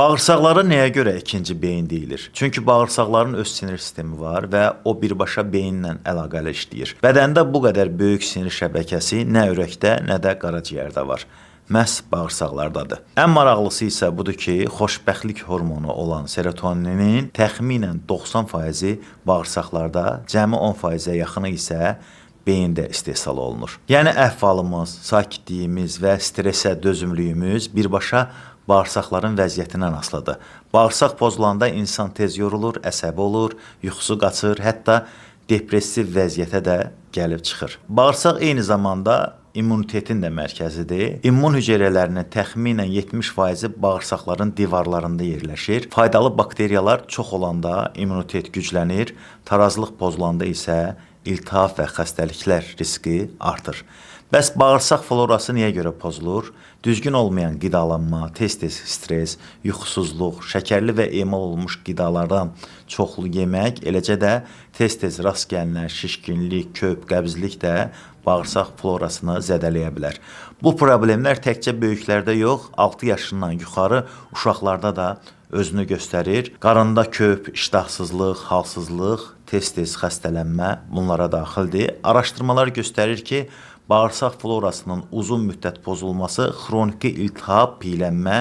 Bağırsaqlara nəyə görə ikinci beyin deyilir? Çünki bağırsaqların öz sinir sistemi var və o birbaşa beyinlə əlaqəli işləyir. Bədəndə bu qədər böyük sinir şəbəkəsi nə ürəkdə, nə də qaraciyərdə var. Məhz bağırsaqlardadır. Ən maraqlısı isə budur ki, xoşbəxtlik hormonu olan serotoninin təxminən 90%-i bağırsaqlarda, cəmi 10%-ə yaxını isə beyində istehsal olunur. Yəni əhvalımız, sakitliyimiz və stressə dözümlüyümüz birbaşa bağırsaqların vəziyyətindən asılıdır. Bağırsaq pozulanda insan tez yorulur, əsəbi olur, yuxusu qaçır, hətta depressiv vəziyyətə də gəlib çıxır. Bağırsaq eyni zamanda immunitetin də mərkəzidir. İmmun hüceyrələrinin təxminən 70%-i bağırsaqların divarlarında yerləşir. Faydalı bakteriyalar çox olanda immunitet güclənir, tarazlıq pozulanda isə iltihab və xəstəliklər riski artır. Bəs bağırsaq florası niyə görə pozulur? Düzgün olmayan qidalanma, tez-tez stres, yuxusuzluq, şəkərli və emal olmuş qidalardan çoxlu yemək, eləcə də tez-tez rast gəlinən şişkinlik, köp, qəbizlik də bağırsaq florasını zədələyə bilər. Bu problemlər təkcə böyüklərdə yox, 6 yaşından yuxarı uşaqlarda da özünü göstərir. Qarında köp, iştahsızlıq, halsızlıq, tez-tez xəstələnmə bunlara daxildir. Araşdırmalar göstərir ki, bağırsaq florasının uzun müddət pozulması xroniki iltihab, piyələnmə,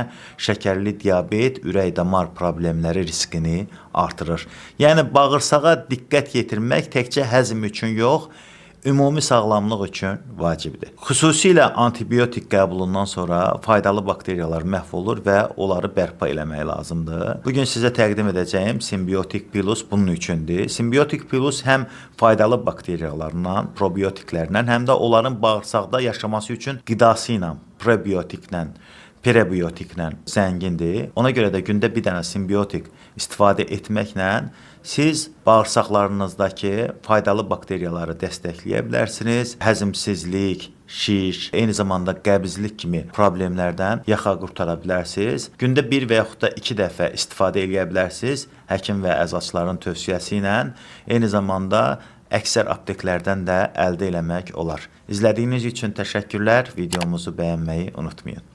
şəkərli diabet, ürək-damar problemləri riskini artırır. Yəni bağırsağa diqqət yetirmək təkcə həzm üçün yox, ümumi sağlamlıq üçün vacibdir. Xüsusilə antibiotik qəbulundan sonra faydalı bakteriyalar məhv olur və onları bərpa eləmək lazımdır. Bugün sizə təqdim edəcəyim Symbiotic Pilus bunun üçündür. Symbiotic Pilus həm faydalı bakteriyalarla, probiotiklərlə, həm də onların bağırsaqda yaşaması üçün qidası ilə, prebiotiklə, prebiotiklə zəngindir. Ona görə də gündə bir dənə simbiotik istifadə etməklə siz bağırsaqlarınızdakı faydalı bakteriyaları dəstəkləyə bilərsiniz. Həzmsizlik, şiş, eyni zamanda qəbizlik kimi problemlərdən yaxa qurtara bilərsiniz. Gündə 1 və yaxud da 2 dəfə istifadə edə bilərsiniz. Həkim və əzacların tövsiyəsi ilə eyni zamanda əksər apteklərdən də əldə eləmək olar. İzlədiyiniz üçün təşəkkürlər. Videomuzu bəyənməyi unutmayın.